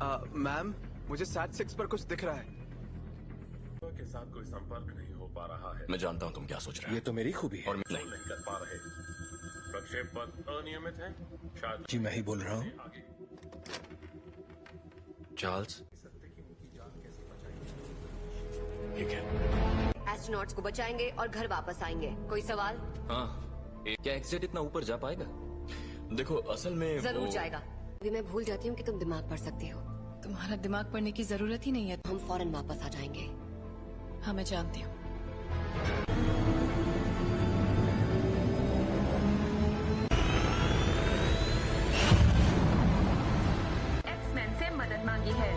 Ma'am, मुझे SAT-6 पर कुछ दिख रहा है। के साथ कोई संपर्क नहीं हो पा रहा है। मैं जानता हूँ तुम क्या सोच रहे हो। ये तो मेरी खूबी है। और नहीं कर पा रहे। प्रक्षेप पथ अनियमित है। शायद जी मैं ही बोल रहा हूँ। आगे चार्ल्स, ठीक है। एस्ट्रोनॉट्स को बचाएंगे और घर वापस आएंगे। कोई सवाल? हाँ, क्या एक्सेट इतना ऊपर जा पाएगा? देखो असल में जरूर जाएगा। अभी मैं भूल जाती हूँ कि तुम दिमाग पढ़ सकती हो। तुम्हारा दिमाग पढ़ने की जरूरत ही नहीं है। हम फौरन वापस आ जाएंगे। हाँ मैं जानती हूँ। एक्समैन से मदद मांगी है।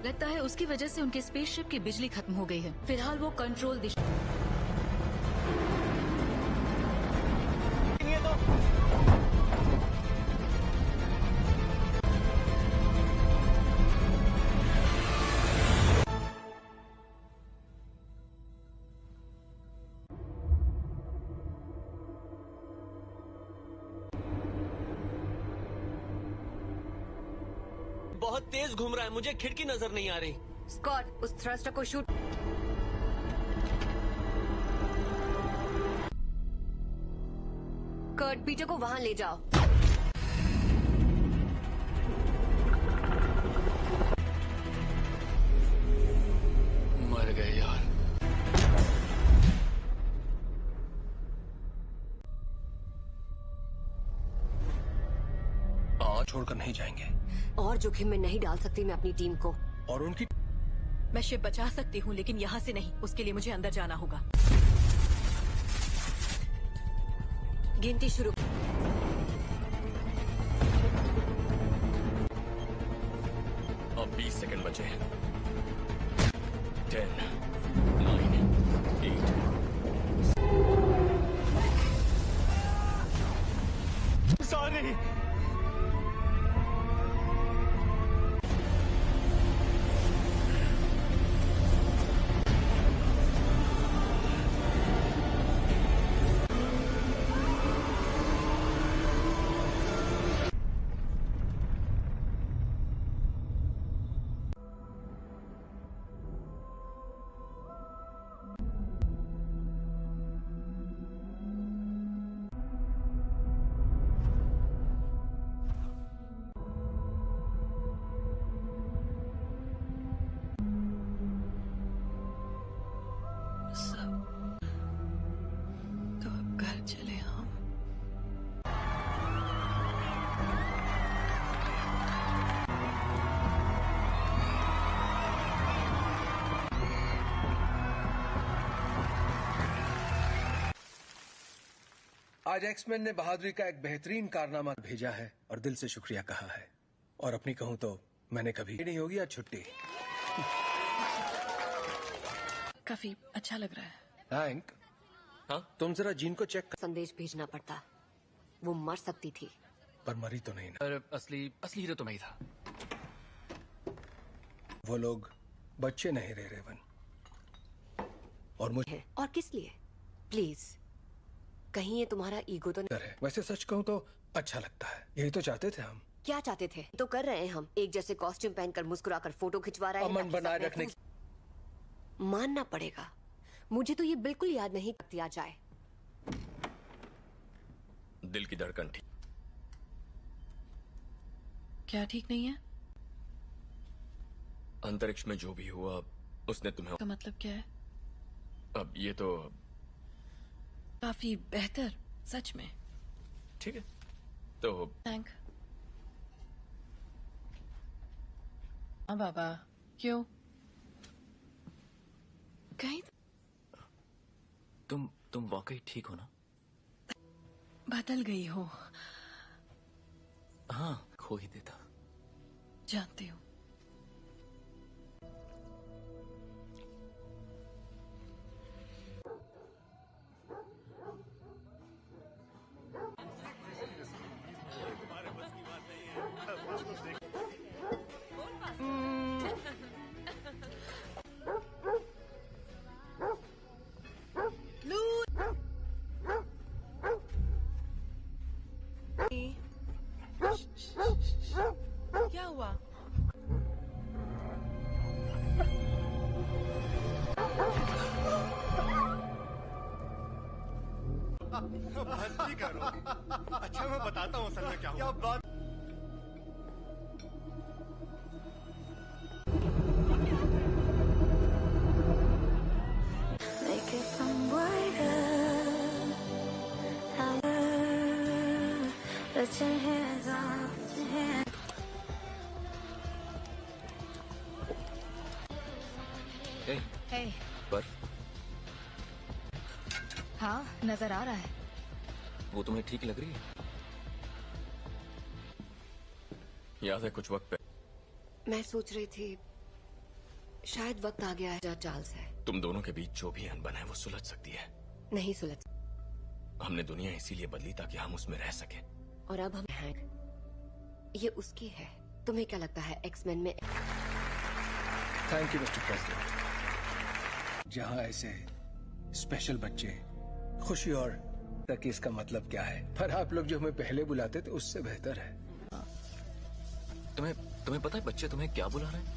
लगता है उसकी वजह से उनके स्पेसशिप की बिजली खत्म हो गई है। फिलहाल वो कंट्रोल दिशा। बहुत तेज घूम रहा है, मुझे खिड़की नजर नहीं आ रही। स्कॉट, उस थ्रस्टर को शूट। कर्ट, पीटर को वहां ले जाओ। मर गए यार। छोड़कर नहीं जाएंगे। और जोखिम में नहीं डाल सकती मैं अपनी टीम को। और उनकी मैं शिप बचा सकती हूँ लेकिन यहाँ से नहीं। उसके लिए मुझे अंदर जाना होगा। गिनती शुरू। अब 20 सेकंड बचे हैं। 10, 9, 8। सॉरी। सब तो अब घर चले हम। आज एक्समैन ने बहादुरी का एक बेहतरीन कारनामा भेजा है और दिल से शुक्रिया कहा है। और अपनी कहूं तो मैंने कभी नहीं होगी आज छुट्टी। काफी अच्छा लग रहा है। हैंक, हाँ? तुम जरा जीन को चेक कर। संदेश भेजना पड़ता। वो मर सकती थी। पर मरी तो नहीं ना। पर असली हीरो तो मैं ही था। वो लोग बच्चे नहीं रहे रेवन। और मुझे और किस लिए? प्लीज, कहीं ये तुम्हारा ईगो तो नहीं? है। वैसे सच कहूं तो अच्छा लगता है। यही तो चाहते थे हम। क्या चाहते थे तो कर रहे हैं हम। एक जैसे कॉस्ट्यूम पहनकर मुस्कुराकर फोटो खिंचवा रहे हैं। अमन बनाए रखने। मानना पड़ेगा, मुझे तो ये बिल्कुल याद नहीं दिया जाए। दिल की धड़कन ठीक। क्या ठीक नहीं है? अंतरिक्ष में जो भी हुआ उसने तुम्हें। का मतलब क्या है? अब ये तो काफी बेहतर, सच में। ठीक है तो थैंक। हाँ बाबा, क्यों? कहीं तुम वाकई ठीक हो ना? बदल गई हो। हाँ, खो ही देता। जानती हूँ। मस्ती करो। अच्छा मैं बताता हूँ असल में क्या हुआ। बात Hey, बर्फ हाँ नजर आ रहा है। वो तुम्हें ठीक लग रही है? याद है कुछ वक्त पहले मैं सोच रही थी शायद वक्त आ गया है चार्ल्स है। तुम दोनों के बीच जो भी अनबन है वो सुलझ सकती है। नहीं सुलझ। हमने दुनिया इसीलिए बदली ताकि हम उसमें रह सके। और अब हम हैं। ये उसकी है। तुम्हें क्या लगता है एक्समैन में? Thank you mister president. जहां ऐसे स्पेशल बच्चे खुशी और तक इसका मतलब क्या है, पर आप लोग जो हमें पहले बुलाते थे उससे बेहतर है। तुम्हें पता है बच्चे तुम्हें क्या बुला रहे हैं?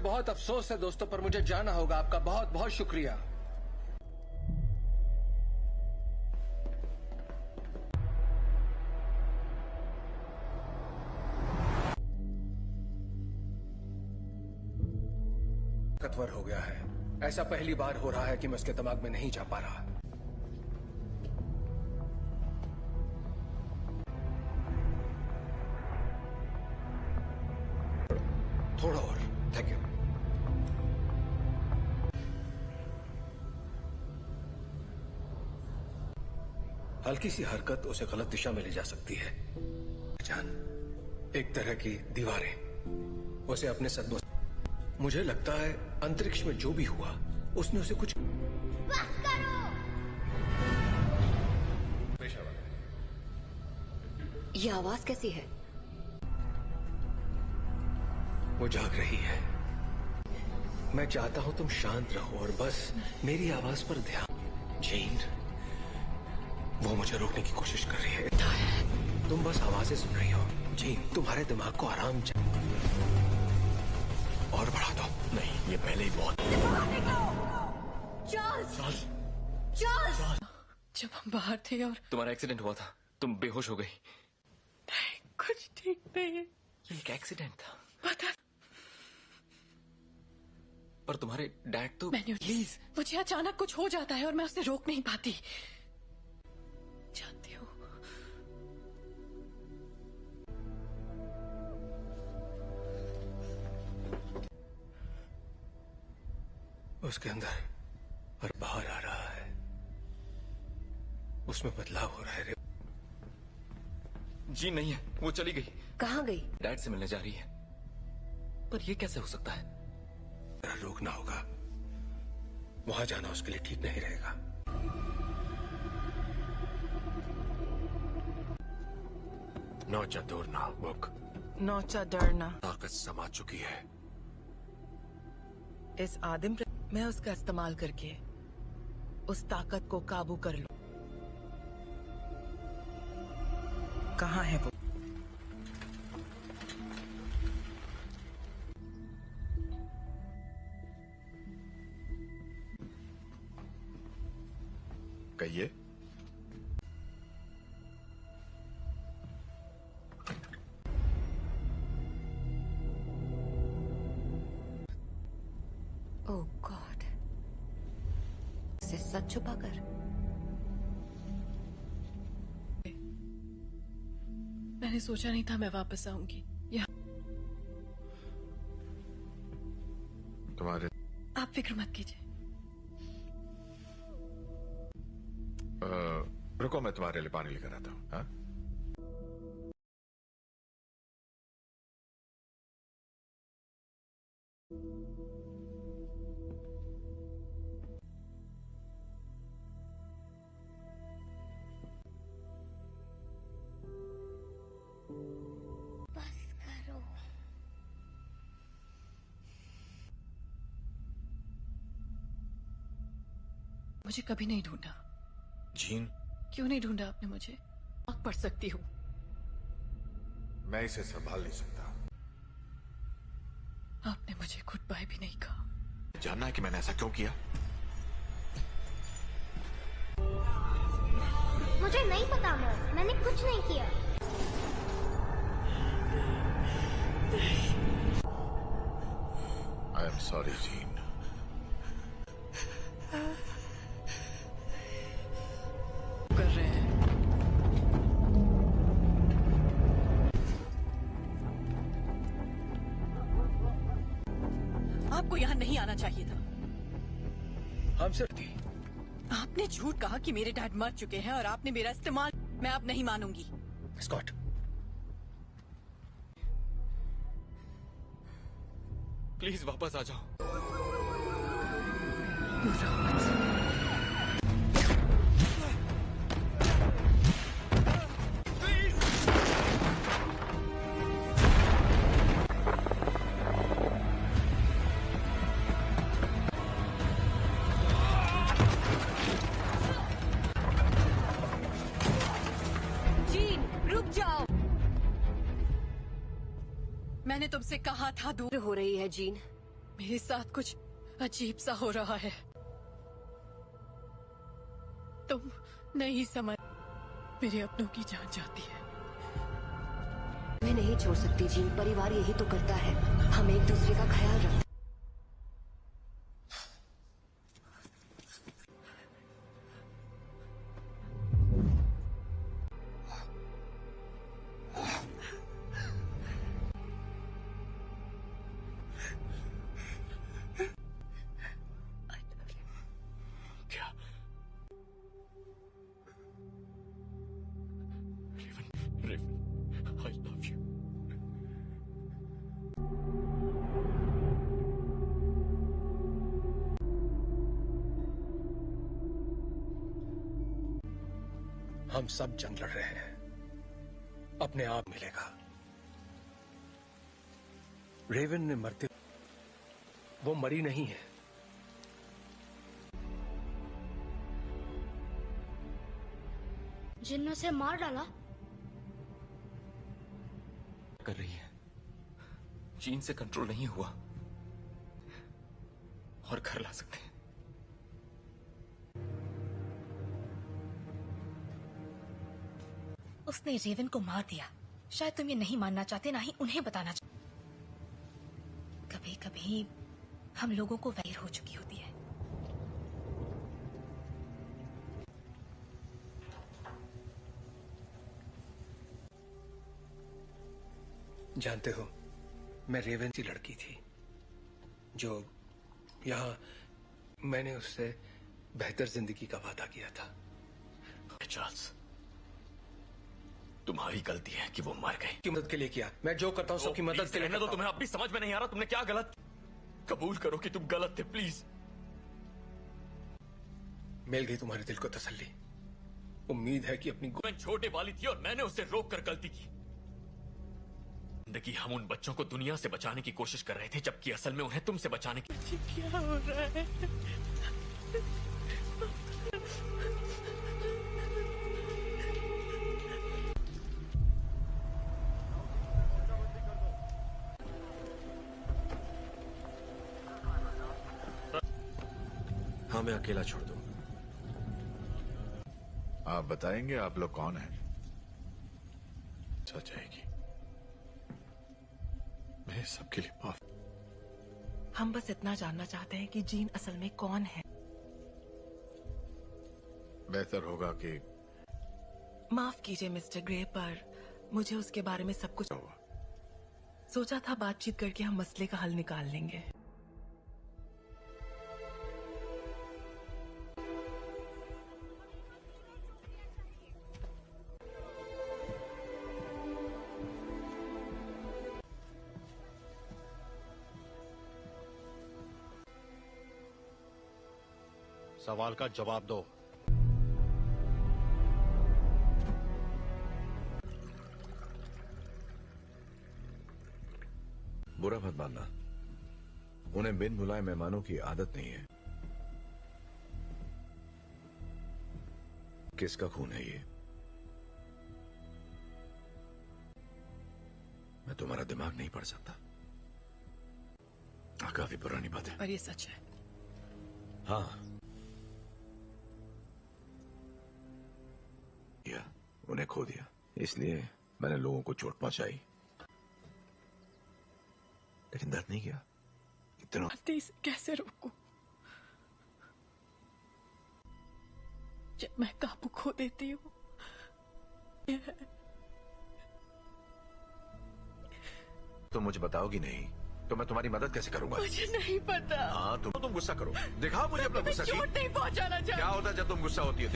बहुत अफसोस है दोस्तों, पर मुझे जाना होगा। आपका बहुत बहुत शुक्रिया। ताकतवर हो गया है। ऐसा पहली बार हो रहा है कि मैं उसके दिमाग में नहीं जा पा रहा। थोड़ा और। Thank you. हल्की सी हरकत उसे गलत दिशा में ले जा सकती है। जान, एक तरह की दीवारें उसे अपने सदमों। मुझे लगता है अंतरिक्ष में जो भी हुआ उसने उसे कुछ। बस करो। ये आवाज कैसी है? वो जाग रही है। मैं चाहता हूं तुम शांत रहो और बस मेरी आवाज पर ध्यान। जीन, वो मुझे रोकने की कोशिश कर रही है। तुम बस आवाजें सुन रही हो। जीन, तुम्हारे दिमाग को आराम चाहिए। और बढ़ा दो। नहीं, ये पहले ही बहुत। चार्ल्स! चार्ल्स! जब हम बाहर थे और तुम्हारा एक्सीडेंट हुआ था, तुम बेहोश हो गई। कुछ ठीक नहीं है। ये एक एक्सीडेंट था। पता पर तुम्हारे डैड तो। प्लीज, मुझे अचानक कुछ हो जाता है और मैं उसे रोक नहीं पाती। जानती हो उसके अंदर और बाहर आ रहा है। उसमें बदलाव हो रहा है। जी नहीं है, वो चली गई। कहाँ गई? डैड से मिलने जा रही है। पर ये कैसे हो सकता है? रोकना होगा। वहां जाना उसके लिए ठीक नहीं रहेगा। नौचा दौड़ना बुक। नौचा डरना। ताकत समा चुकी है। इस आदिम मैं उसका इस्तेमाल करके उस ताकत को काबू कर लूं। कहाँ है वो? कहिए। ओह गॉड, इसे सच छुपाकर। मैंने सोचा नहीं था मैं वापस आऊंगी यहाँ। तुम्हारे आप फिक्र मत कीजिए। रुको, मैं तुम्हारे लिए पानी लेकर आता हूँ। हाँ? बस करो। मुझे कभी नहीं ढूंढा। जीन, क्यों नहीं ढूंढा आपने मुझे? आग पढ़ सकती हूँ। मैं इसे संभाल नहीं सकता। आपने मुझे गुड बाय भी नहीं कहा। जानना है कि मैंने ऐसा क्यों किया? मुझे नहीं पता मैंने कुछ नहीं किया। I am sorry gene. कर रहे हैं। आपको यहाँ नहीं आना चाहिए था। हम सिर्फ थी। आपने झूठ कहा कि मेरे डैड मर चुके हैं और आपने मेरा इस्तेमाल। मैं अब नहीं मानूंगी। स्कॉट, प्लीज वापस आ जाओ। जीन, रुक जाओ। मैंने तुमसे कहा था दूर हो रही है जीन। मेरे साथ कुछ अजीब सा हो रहा है। तुम नहीं समझ। मेरे अपनों की जान जाती है। मैं नहीं छोड़ सकती जीन। परिवार यही तो करता है। हम एक दूसरे का ख्याल रखते। I love you. हम सब जंग लड़ रहे हैं। अपने आप मिलेगा। रेवन ने मरते, वो मरी नहीं है। जिन ने उसे मार डाला। कर रही है। जीन से कंट्रोल नहीं हुआ और घर ला सकते हैं। उसने रेवन को मार दिया। शायद तुम ये नहीं मानना चाहते, ना ही उन्हें बताना चाहते। कभी कभी हम लोगों को वैर हो चुकी होती है। जानते हो, मैं रेवन सी लड़की थी जो यहाँ मैंने उससे बेहतर जिंदगी का वादा किया था। चार्ल्स, तुम्हारी गलती है कि वो मर गए। की मदद के लिए किया। मैं जो करता हूँ सबकी मदद के लिए तो तुम्हें अब भी समझ में नहीं आ रहा तुमने क्या गलत। कबूल करो कि तुम गलत थे प्लीज। मिल गई तुम्हारे दिल को तसल्ली। उम्मीद है कि अपनी छोटे वाली थी और मैंने उसे रोक कर गलती की। जिंदगी हम उन बच्चों को दुनिया से बचाने की कोशिश कर रहे थे, जबकि असल में उन्हें तुमसे बचाने की। क्या हो रहा है? हाँ, मैं अकेला छोड़ दूं। आप बताएंगे आप लोग कौन हैं? सच जाएगी। मैं सबके लिए माफ। हम बस इतना जानना चाहते हैं कि जीन असल में कौन है। बेहतर होगा कि माफ कीजिए मिस्टर ग्रे, पर मुझे उसके बारे में सब कुछ सोचा था। बातचीत करके हम मसले का हल निकाल लेंगे। सवाल का जवाब दो। बुरा मत मानना, उन्हें बिन बुलाए मेहमानों की आदत नहीं है। किसका खून है ये? मैं तुम्हारा दिमाग नहीं पढ़ सकता। काफी पुरानी बात है। पर ये सच है। हाँ, उन्हें खो दिया, इसलिए मैंने लोगों को चोट पहुंचाई, लेकिन दर्द नहीं किया। इतना गलती से कैसे रोकूं? जब मैं काबू खो देती हूँ। तुम मुझे बताओगी नहीं तो मैं तुम्हारी मदद कैसे करूंगा? मुझे नहीं पता। हाँ, तुम गुस्सा करो, दिखाओ मुझे अपना गुस्सा। चोट नहीं पहुंचाना चाहिए। क्या होता है जब तुम गुस्सा होती है?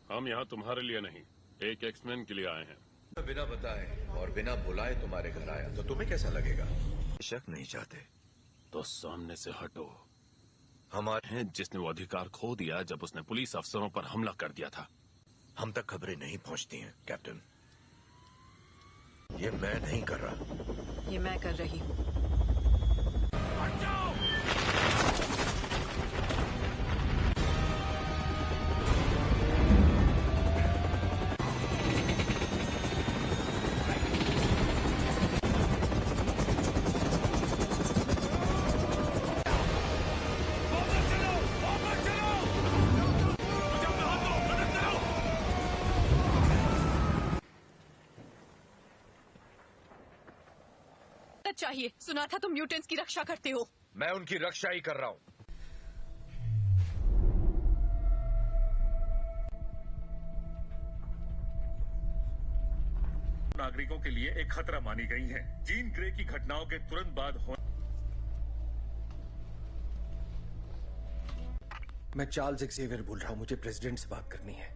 हम यहाँ तुम्हारे लिए नहीं, एक एक्समैन के लिए आए हैं। बिना बताए और बिना बुलाए तुम्हारे घर आया तो तुम्हें कैसा लगेगा? शक नहीं चाहते तो सामने से हटो। हमारे हैं जिसने वो अधिकार खो दिया जब उसने पुलिस अफसरों पर हमला कर दिया था। हम तक खबरें नहीं पहुंचती हैं कैप्टन। ये मैं नहीं कर रहा, ये मैं कर रही हूँ। चाहिए। सुना था तुम म्यूटेंट्स की रक्षा करते हो। मैं उनकी रक्षा ही कर रहा हूँ। नागरिकों के लिए एक खतरा मानी गई हैं। जीन ग्रे की घटनाओं के तुरंत बाद मैं चार्ल्स एक्सेवियर बोल रहा हूँ। मुझे प्रेसिडेंट से बात करनी है।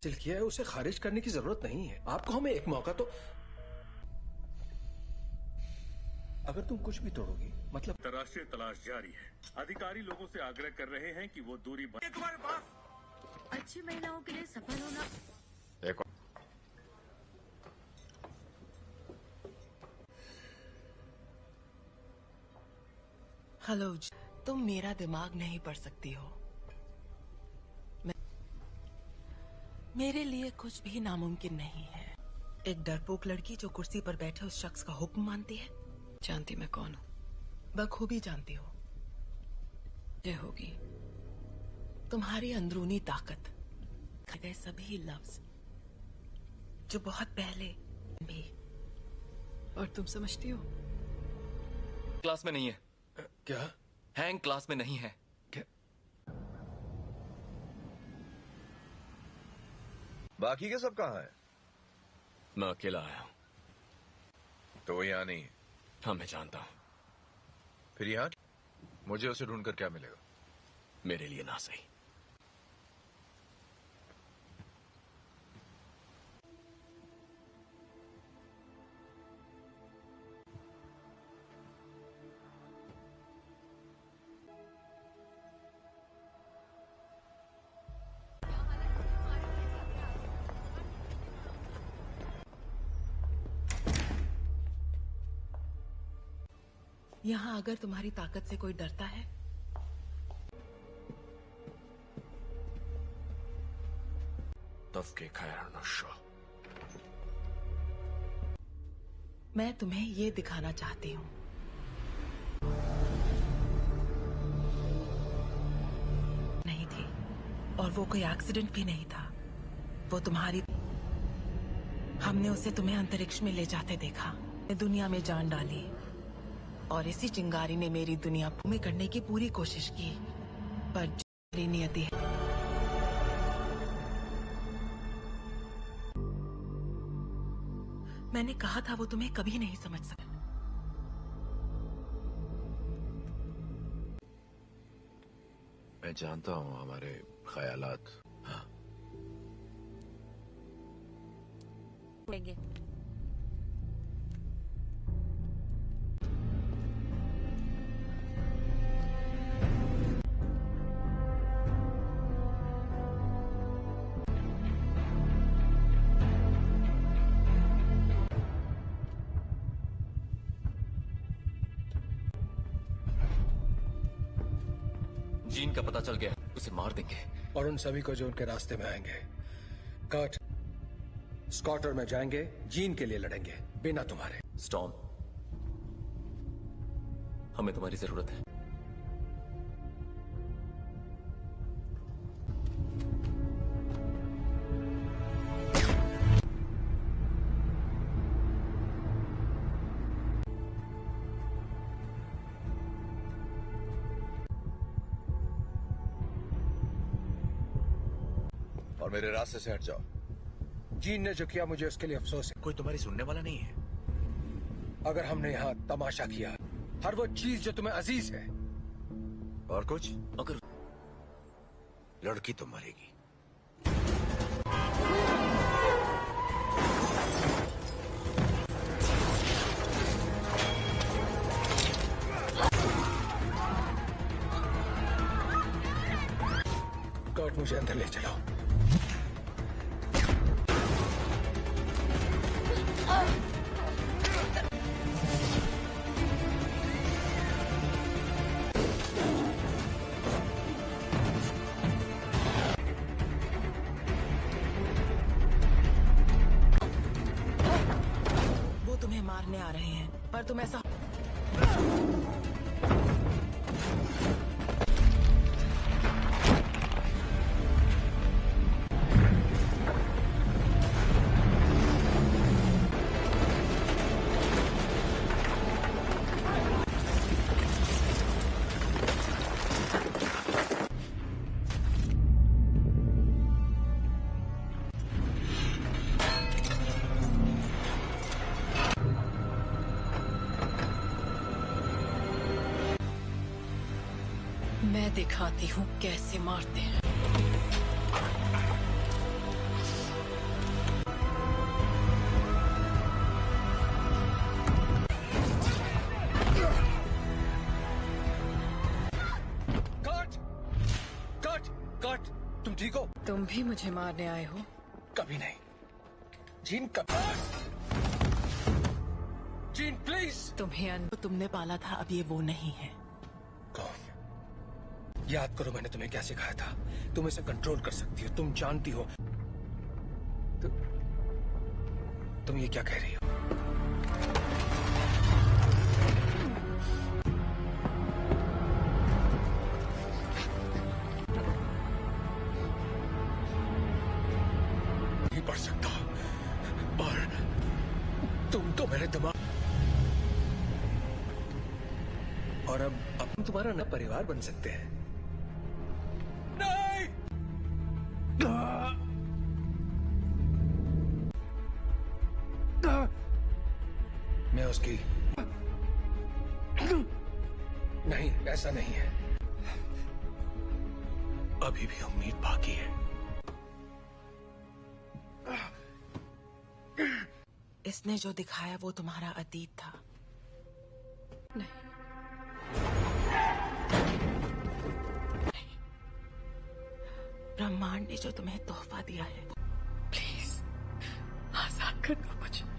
दिल किया है, उसे खारिज करने की जरूरत नहीं है। आपको हमें एक मौका तो। अगर तुम कुछ भी तोड़ोगी मतलब। अंतर्राष्ट्रीय तलाश जारी है। अधिकारी लोगों से आग्रह कर रहे हैं कि वो दूरी तुम्हारे पास अच्छी महिलाओं के लिए सफल होना। हेलो, तुम मेरा दिमाग नहीं पढ़ सकती हो। मेरे लिए कुछ भी नामुमकिन नहीं है। एक डरपोक लड़की जो कुर्सी पर बैठे उस शख्स का हुक्म मानती है। जानती मैं कौन हूँ। बखूबी जानती हो। ये होगी तुम्हारी अंदरूनी ताकत, गए सभी लफ्ज जो बहुत पहले भी। और तुम समझती हो? क्लास में नहीं है। क्या? हैंग क्लास में नहीं है। क्या? बाकी के सब कहाँ हैं? मैं अकेला आया हूँ। तो वो यहाँ नहीं है? हाँ, मैं जानता हूँ। फिर यहाँ मुझे उसे ढूंढकर क्या मिलेगा? मेरे लिए ना सही। यहाँ अगर तुम्हारी ताकत से कोई डरता है तब खैर नशा। मैं तुम्हें ये दिखाना चाहती हूँ। नहीं थी, और वो कोई एक्सीडेंट भी नहीं था। वो तुम्हारी, हमने उसे तुम्हें अंतरिक्ष में ले जाते देखा, दुनिया में जान डाली, और इसी चिंगारी ने मेरी दुनिया भूमि करने की पूरी कोशिश की, पर मेरी नियति है। मैंने कहा था वो तुम्हें कभी नहीं समझ सका। मैं जानता हूँ हमारे ख्यालात। हाँ, लेंगे। जीन का पता चल गया, उसे मार देंगे। और उन सभी को जो उनके रास्ते में आएंगे। कर्ट, स्कॉट और मैं जाएंगे, जीन के लिए लड़ेंगे, बिना तुम्हारे। स्टॉर्म, हमें तुम्हारी जरूरत है। और मेरे रास्ते से हट जाओ। जीन ने जो किया मुझे उसके लिए अफसोस है। कोई तुम्हारी सुनने वाला नहीं है। अगर हमने यहाँ तमाशा किया, हर वो चीज जो तुम्हें अजीज है। और कुछ? अगर लड़की तो मरेगी। कर्ट, मुझे अंदर ले चलो। वो तुम्हें मारने आ रहे हैं, पर तुम ऐसा मैं दिखाती हूँ कैसे मारते हैं। कर्ट, तुम ठीक हो? तुम भी मुझे मारने आए हो? कभी नहीं। जीन, कभी। Gene, please. तुम्हें तुमने पाला था, अब ये वो नहीं है। कौन? याद करो मैंने तुम्हें क्या सिखाया था। तुम इसे कंट्रोल कर सकती हो, तुम जानती हो। तुम ये क्या कह रही हो? नहीं पढ़ सकता, और तुम तो मेरे दिमाग। और अब हम तुम्हारा नया परिवार बन सकते हैं। नहीं! मैं उसकी नहीं, ऐसा नहीं है। अभी भी उम्मीद बाकी है। इसने जो दिखाया वो तुम्हारा अतीत था। नहीं, ब्रह्मांड ने जो तुम्हें तोहफा दिया है। प्लीज आजाद कर दो मुझे।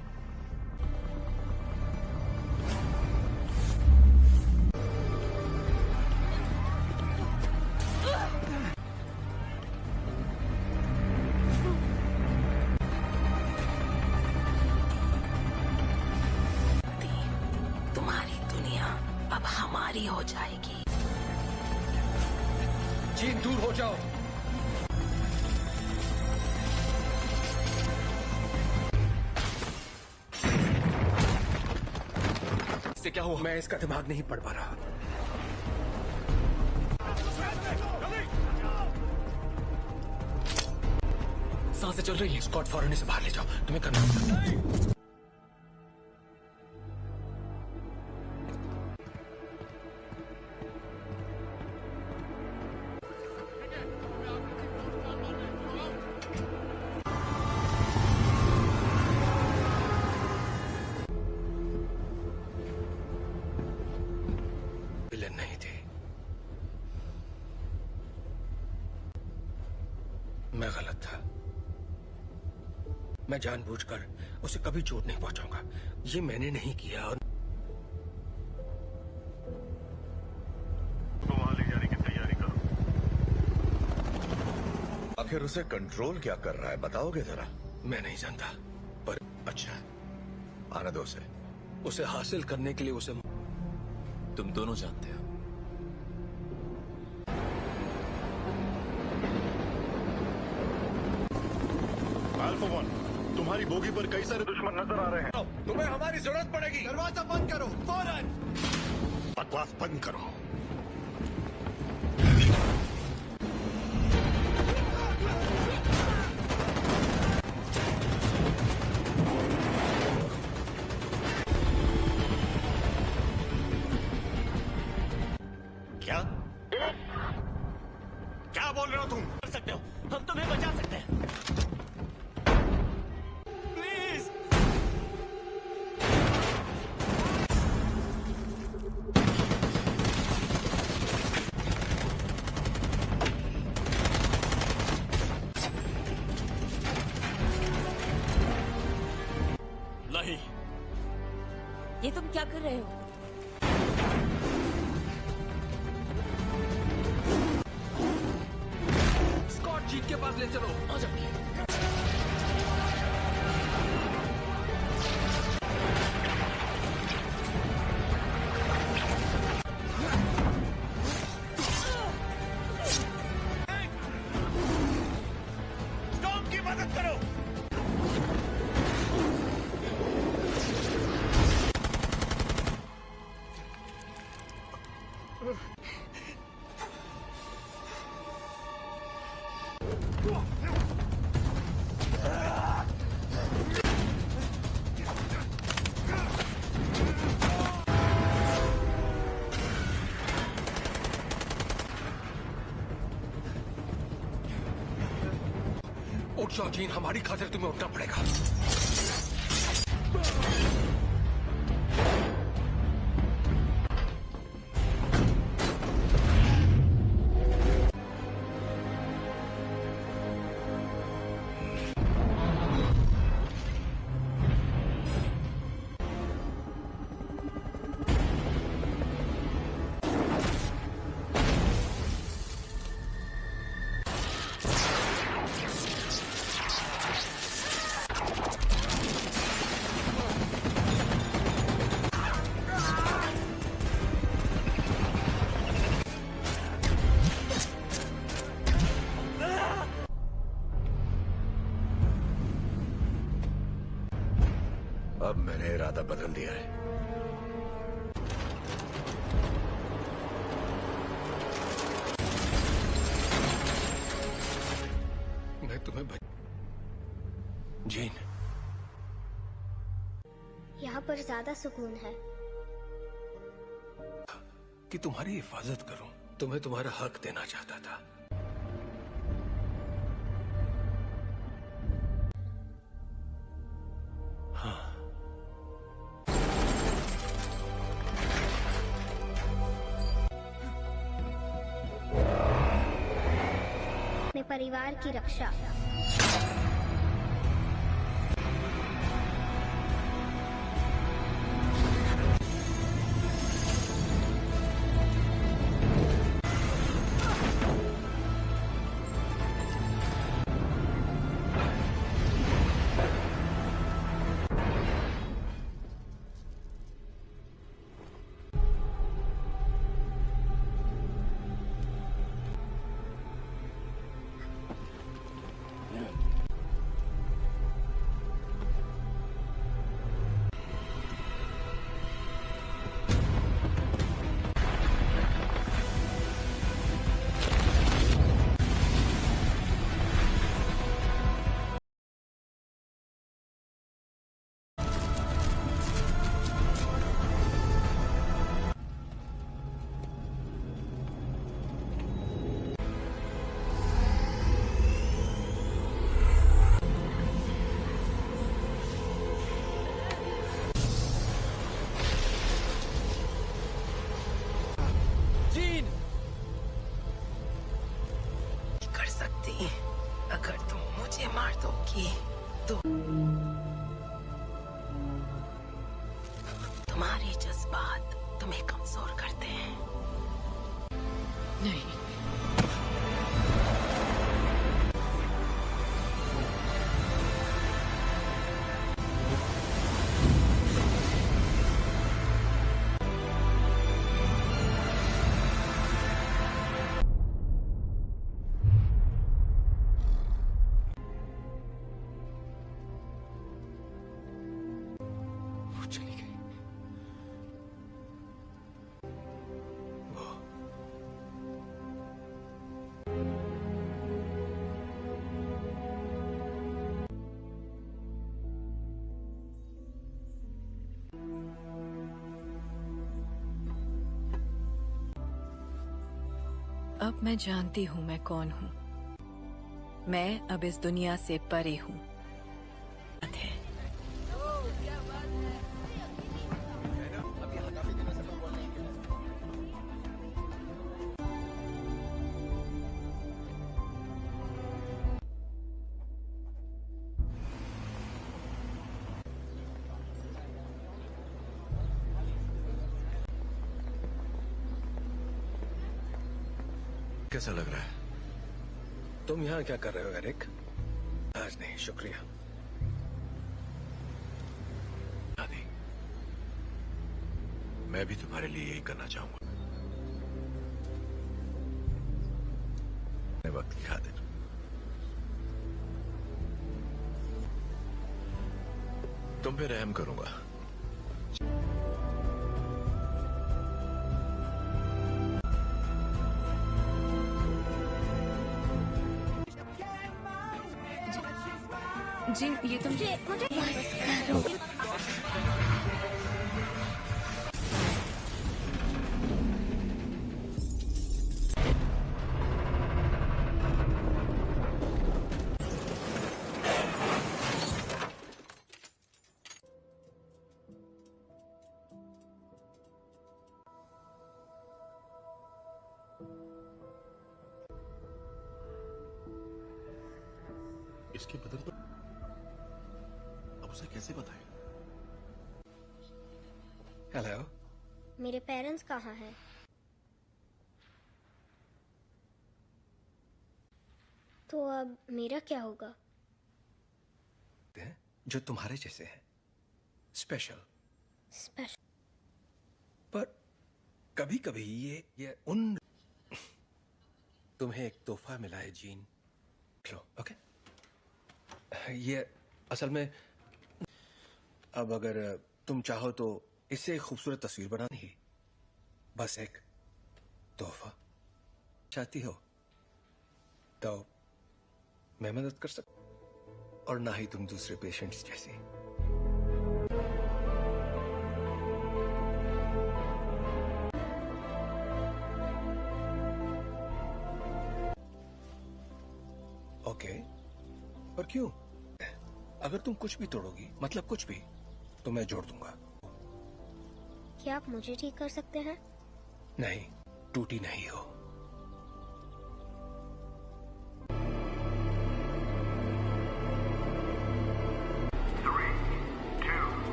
तुम्हारी दुनिया अब हमारी हो जाएगी। जीन, दूर हो जाओ। इससे क्या हुआ? मैं इसका दिमाग नहीं पढ़ पा रहा। सांसें चल रही हैं। स्कॉट, फौरन इसे बाहर ले जाओ। तुम्हें करना होगा। विलन नहीं थी, मैं गलत था। मैं जानबूझकर उसे कभी चोट नहीं पहुंचाऊंगा। ये मैंने नहीं किया। और तो वहां ले जाने की तैयारी करो। आखिर उसे कंट्रोल क्या कर रहा है, बताओगे जरा? मैं नहीं जानता, पर अच्छा, आने दो उसे हासिल करने के लिए उसे तुम दोनों जानते हो। अल्फा 1, तुम्हारी बोगी पर कई सारे दुश्मन नजर आ रहे हैं। तुम्हें हमारी जरूरत पड़ेगी। दरवाजा बंद करो फौरन। बकवास बंद करो। क्या क्या बोल रहे हो तुम? कर सकते हो, हम तुम्हें बचा सकते हैं। प्लीज। नहीं। ये तुम क्या कर रहे हो? स्कॉट जीत के पास ले चलो। आ जाओ। टॉम की मदद करो। उठ जाओ जीन, हमारी खातिर तुम्हें उठना पड़ेगा। अब मैंने इरादा बदल दिया है। मैं तुम्हें जीन, यहाँ पर ज्यादा सुकून है। कि तुम्हारी हिफाजत करूं, तुम्हें तुम्हारा हक देना चाहता था। हाँ, अपने परिवार की रक्षा। अगर तुम मुझे मार दोगी तो तुम्हारे जज्बात तुम्हें कमजोर करते हैं। नहीं, अब मैं जानती हूँ मैं कौन हूँ। मैं अब इस दुनिया से परे हूँ। कैसा लग रहा है? तुम यहाँ क्या कर रहे हो एरिक? आज नहीं, शुक्रिया। आदि, मैं भी तुम्हारे लिए यही करना चाहूंगा। वक्त की खातिर। तुम पे रहम करूंगा। जी ये तुम मुझे इसके बदन पर अब उसे कैसे बताएं? हेलो, मेरे पेरेंट्स कहाँ हैं? तो अब मेरा क्या होगा? जो तुम्हारे जैसे हैं, स्पेशल। पर कभी कभी ये उन तुम्हें एक तोहफा मिला है जीन, लो। ओके, ये असल में अब अगर तुम चाहो तो इससे एक खूबसूरत तस्वीर बनानी ही, बस एक तोहफा चाहती हो तो मैं मदद कर सकता, और ना ही तुम दूसरे पेशेंट्स जैसी। ओके, पर क्यों? अगर तुम कुछ भी तोड़ोगी, मतलब कुछ भी, तो मैं जोड़ दूंगा। क्या आप मुझे ठीक कर सकते हैं? नहीं, टूटी नहीं हो।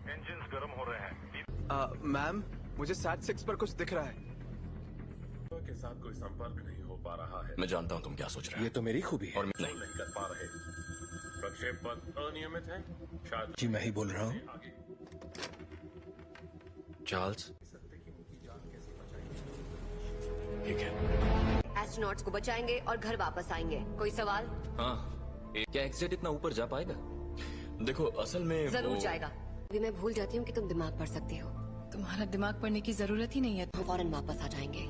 इंजन्स गर्म हो रहे हैं। मैम, मुझे सैट 6 पर कुछ दिख रहा है। के साथ कोई संपर्क नहीं हो पा रहा है। मैं जानता हूँ तुम क्या सोच रहे हो। ये तो मेरी खूबी है। और नहीं कर पा रहे। प्रक्षेप पथ अनियमित है। शायद जी मैं ही बोल रहा हूँ। चार्ल्स, ठीक है। एस्ट्रोनॉट्स को बचाएंगे और घर वापस आएंगे। कोई सवाल? हाँ, क्या एक्सेट इतना ऊपर जा पाएगा? देखो असल में जरूर जाएगा। अभी मैं भूल जाती हूँ कि तुम दिमाग पढ़ सकती हो। तुम्हारा दिमाग पढ़ने की जरूरत ही नहीं है। हम फौरन वापस आ जाएंगे।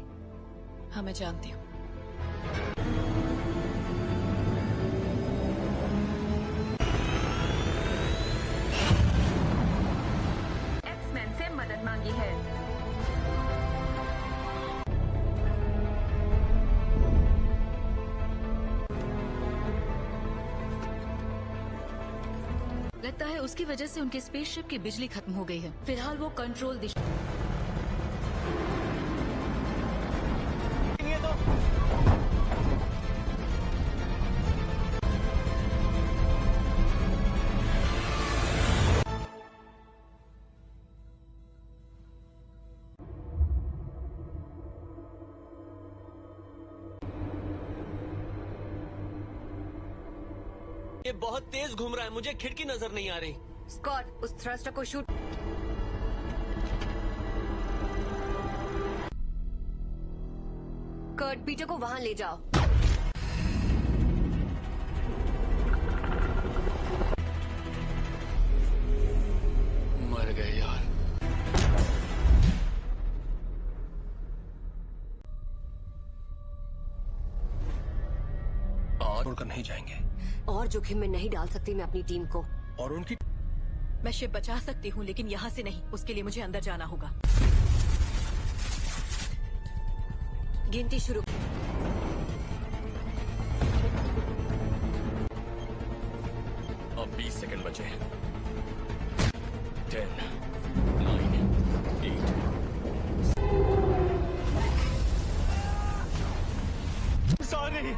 हाँ मैं जानती हूँ। एक्समैन से मदद मांगी है। लगता है उसकी वजह से उनके स्पेसशिप की बिजली खत्म हो गई है। फिलहाल वो कंट्रोल दिशा ये बहुत तेज घूम रहा है, मुझे खिड़की नजर नहीं आ रही। स्कॉट, उस थ्रस्टर को शूट। कर्ट, पीटर को वहां ले जाओ। मर गए यार। छोड़कर नहीं जाएंगे। और जोखिम में नहीं डाल सकती मैं अपनी टीम को। और उनकी मैं शिप बचा सकती हूँ, लेकिन यहाँ से नहीं। उसके लिए मुझे अंदर जाना होगा। गिनती शुरू। अब 20 सेकंड बचे हैं। 10, 9, 8। सॉरी।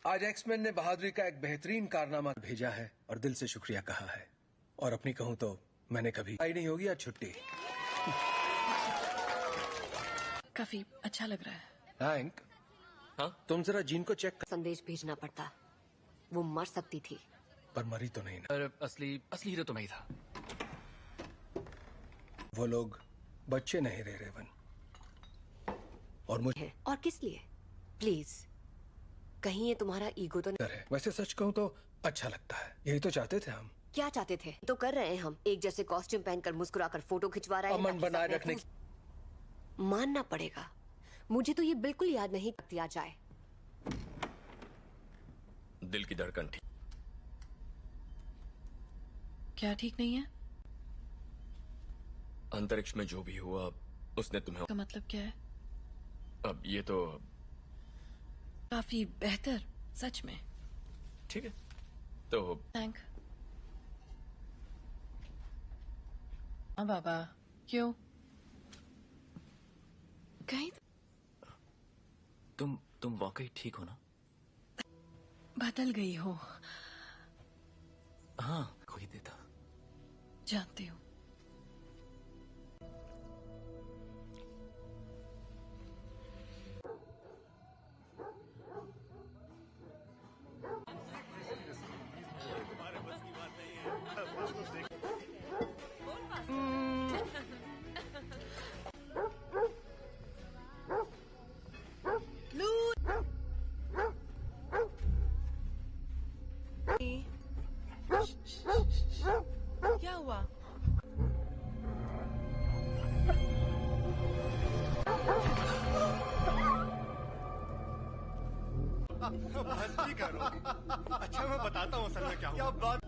आज एक्समैन ने बहादुरी का एक बेहतरीन कारनामा भेजा है और दिल से शुक्रिया कहा है। और अपनी कहूं तो मैंने कभी आई नहीं होगी आज छुट्टी। काफी अच्छा लग रहा है। हैंक, हाँ? तुम जरा जीन को चेक कर। संदेश भेजना पड़ता, वो मर सकती थी। पर मरी तो नहीं ना। पर असली हीरो तो मैं ही था। वो लोग बच्चे नहीं रहे रेवन। और मुझे और किस लिए? प्लीज, कहीं ये तुम्हारा ईगो तो नहीं? वैसे सच कहूं तो अच्छा लगता है। यही तो चाहते थे हम। क्या चाहते थे तो कर रहे हैं हम। एक जैसे कॉस्ट्यूम पहनकर मुस्कुराकर फोटो खिंचवा रहे हैं। अमन बनाए रखने मानना पड़ेगा, मुझे तो ये बिल्कुल याद नहीं दिया जाए। दिल की धड़कन ठीक। क्या ठीक नहीं है? अंतरिक्ष में जो भी हुआ उसने तुम्हें। का मतलब क्या है? अब ये तो काफी बेहतर, सच में। ठीक है तो थैंक। हाँ बाबा, क्यों? कहीं तुम वाकई ठीक हो ना? बदल गई हो। हाँ, कोई देता। जानती हूँ। क्या हुआ? मस्ती करो। अच्छा मैं बताता हूँ असल में क्या हुआ। बात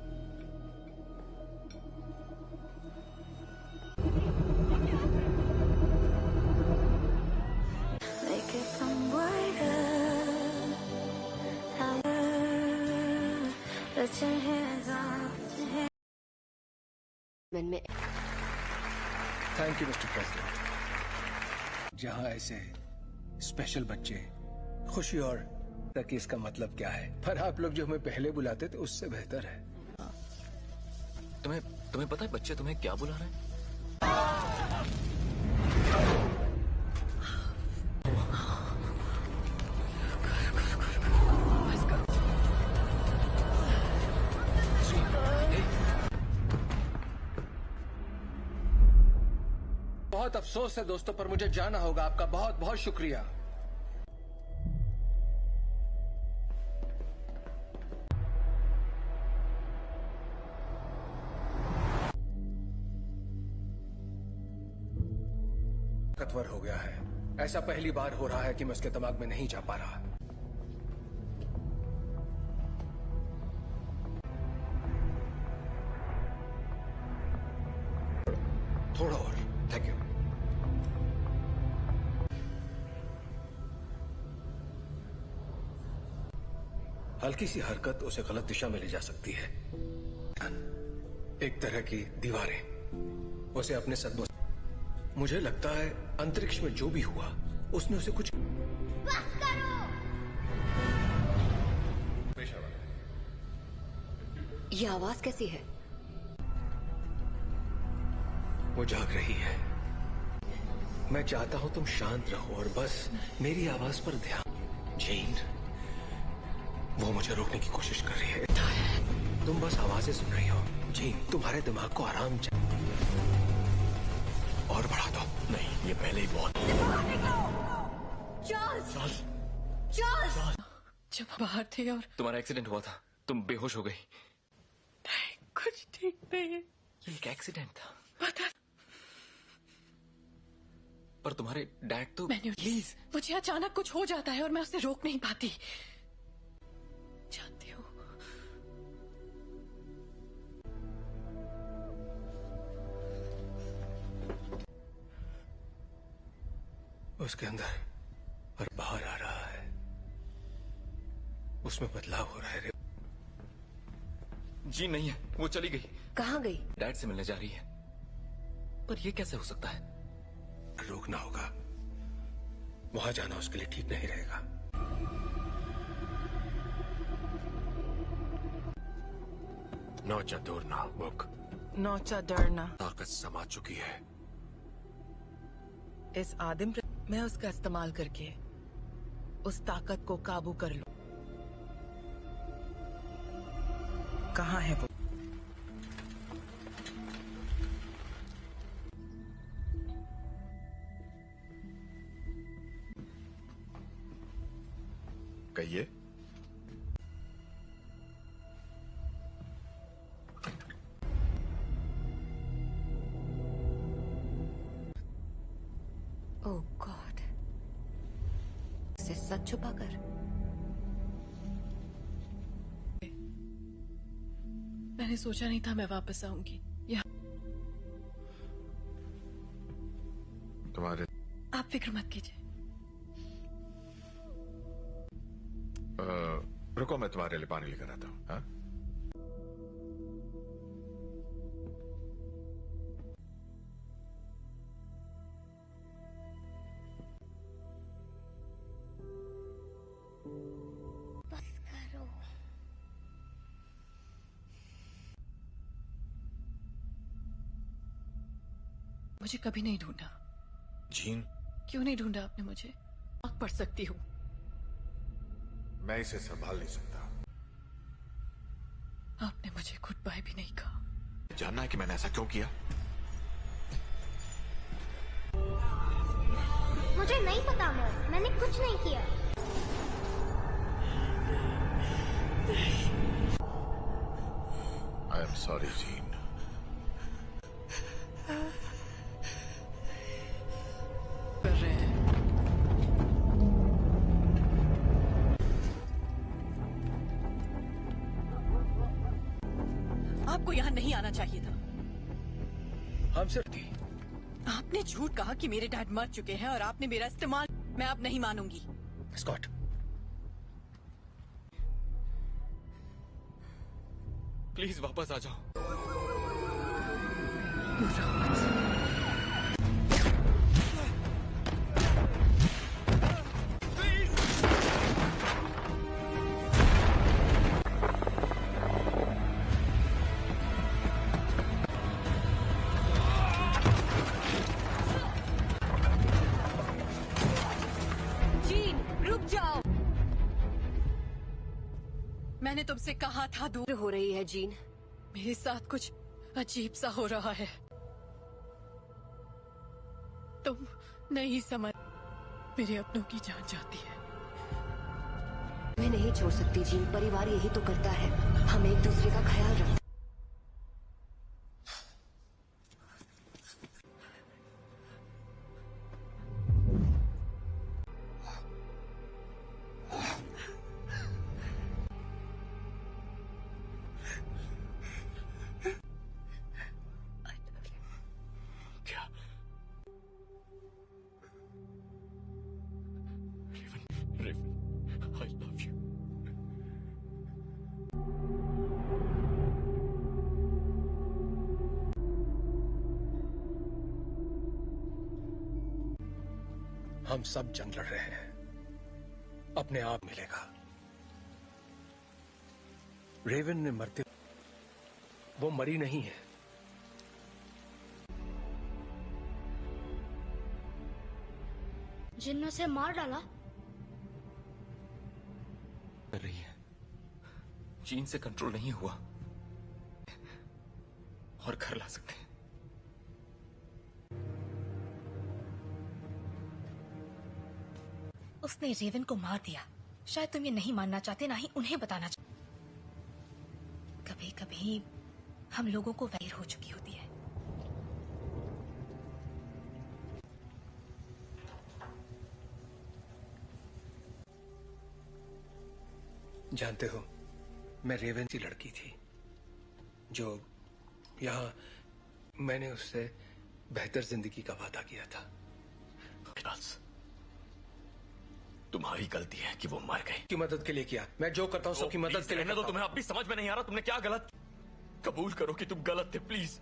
में। Thank you mister president. जहां ऐसे स्पेशल बच्चे खुशी और तक इसका मतलब क्या है, पर आप लोग जो हमें पहले बुलाते थे उससे बेहतर है। तुम्हें पता है बच्चे तुम्हें क्या बुला रहे हैं? बहुत अफसोस है दोस्तों, पर मुझे जाना होगा। आपका बहुत बहुत शुक्रिया। ताकतवर हो गया है। ऐसा पहली बार हो रहा है कि मैं उसके दिमाग में नहीं जा पा रहा। थोड़ा और। Thank you. हल्की सी हरकत उसे गलत दिशा में ले जा सकती है। एक तरह की दीवारें उसे अपने सदमों मुझे लगता है अंतरिक्ष में जो भी हुआ उसने उसे कुछ। बस करो। ये आवाज कैसी है? वो जाग रही है। मैं चाहता हूं तुम शांत रहो और बस मेरी आवाज पर ध्यान। जीन, वो मुझे रोकने की कोशिश कर रही है। तुम बस आवाजें सुन रही हो। जीन, तुम्हारे दिमाग को आराम चाहिए। और बढ़ा दो। नहीं, ये पहले ही बहुत। चार्ल्स! चार्ल्स! जब हम बाहर थे और तुम्हारा एक्सीडेंट हुआ था, तुम बेहोश हो गई। कुछ ठीक नहीं है। ये एक एक्सीडेंट था। पता। पर तुम्हारे डैड तो। प्लीज, मुझे अचानक कुछ हो जाता है और मैं उसे रोक नहीं पाती। जानती हो, उसके अंदर और बाहर आ रहा है। उसमें बदलाव हो रहा है। जी नहीं है, वो चली गई। कहाँ गई? डैड से मिलने जा रही है। पर ये कैसे हो सकता है? रोकना होगा। वहां जाना उसके लिए ठीक नहीं रहेगा। नौचा दूरना बुक। नौचा डरना। ताकत समा चुकी है। इस आदिम मैं उसका इस्तेमाल करके उस ताकत को काबू कर लूं। कहाँ है वो? कहिए। ओह गॉड, इसे सच छुपाकर। मैंने सोचा नहीं था मैं वापस आऊंगी यहाँ। तुम्हारे आप फिक्र मत कीजिए। रुको, मैं तुम्हारे लिए पानी लेकर आता हूँ। हाँ? बस करो। मुझे कभी नहीं ढूंढा। जीन, क्यों नहीं ढूंढा आपने मुझे? आग पढ़ सकती हूँ। मैं इसे संभाल नहीं सकता। आपने मुझे गुड बाय भी नहीं कहा। जानना है कि मैंने ऐसा क्यों किया? मुझे नहीं पता मॉम, मैंने कुछ नहीं किया। I am sorry gene. कर रहे हैं। आपको यहाँ नहीं आना चाहिए था। हम सिर्फ थी। आपने झूठ कहा कि मेरे डैड मर चुके हैं और आपने मेरा इस्तेमाल। मैं अब नहीं मानूंगी। स्कॉट, प्लीज वापस आ जाओ। जीन, रुक जाओ। मैंने तुमसे कहा था दूर हो रही है जीन। मेरे साथ कुछ अजीब सा हो रहा है। तुम नहीं समझ। मेरे अपनों की जान जाती है। मैं नहीं छोड़ सकती जीन, परिवार यही तो करता है। हम एक दूसरे का ख्याल रखते। Raven, I love you. हम सब जंग लड़ रहे हैं, अपने आप मिलेगा। रेवन ने मरते, वो मरी नहीं है। जिन ने उसे मार डाला। कर रही है, जीन से कंट्रोल नहीं हुआ और घर ला सकते हैं। उसने रेवन को मार दिया। शायद तुम ये नहीं मानना चाहते, ना ही उन्हें बताना चाहते। कभी कभी हम लोगों को वैर हो चुकी होती है। जानते हो, मैं रेवन सी लड़की थी जो यहाँ मैंने उससे बेहतर जिंदगी का वादा किया था। तुम्हारी गलती है कि वो मर गई। की मदद के लिए किया, मैं जो करता हूँ सबकी मदद के लिए। तो तुम्हें अब भी समझ में नहीं आ रहा तुमने क्या गलत। कबूल करो कि तुम गलत थे, प्लीज।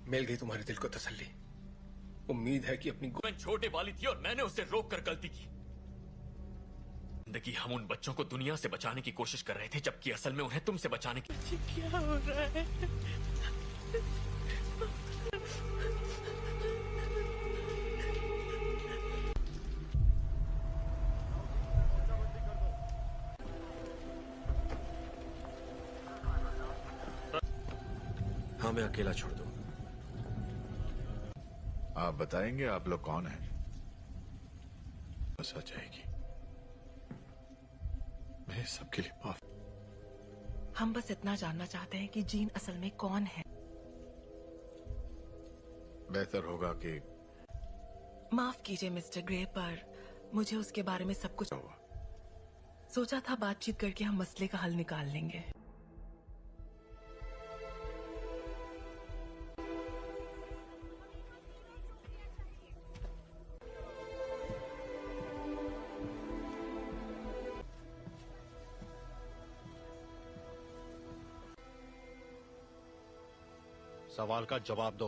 मिल गई तुम्हारे दिल को तसल्ली। उम्मीद है कि अपनी छोटे वाली थी और मैंने उसे रोक कर गलती की। जिंदगी हम उन बच्चों को दुनिया से बचाने की कोशिश कर रहे थे, जबकि असल में उन्हें तुमसे बचाने की। क्या हो रहा है? हमें अकेला छोड़ दो। आप बताएंगे आप लोग कौन हैं? बस आ जाएगी। मैं सबके लिए माफ। हम बस इतना जानना चाहते हैं कि जीन असल में कौन है। बेहतर होगा कि माफ कीजिए मिस्टर ग्रे, पर मुझे उसके बारे में सब कुछ सोचा था। बातचीत करके हम मसले का हल निकाल लेंगे। सवाल का जवाब दो।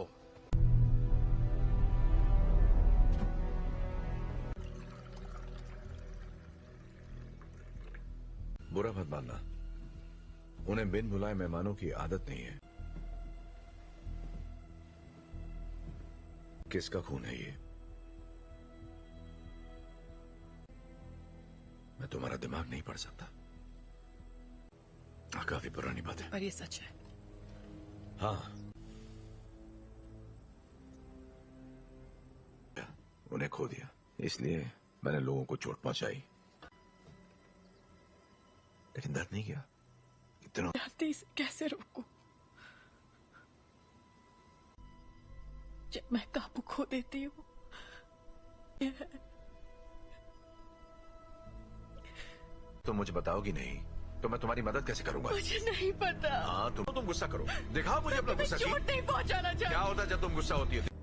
बुरा मत मानना, उन्हें बिन बुलाए मेहमानों की आदत नहीं है। किसका खून है ये? मैं तुम्हारा दिमाग नहीं पढ़ सकता। काफी पुरानी बात है, पर ये सच है। हाँ, उन्हें खो दिया, इसलिए मैंने लोगों को चोट पहुंचाई, लेकिन दर्द नहीं किया। इतना जल्दी से कैसे रोकूं? जब मैं काबू खो देती हूँ। तुम मुझे बताओगी नहीं तो मैं तुम्हारी मदद कैसे करूंगा? मुझे नहीं पता। हाँ, तुम गुस्सा करो, दिखाओ मुझे अपना गुस्सा। चोट नहीं पहुंचाना चाहिए। क्या होता है जब तुम गुस्सा होती है?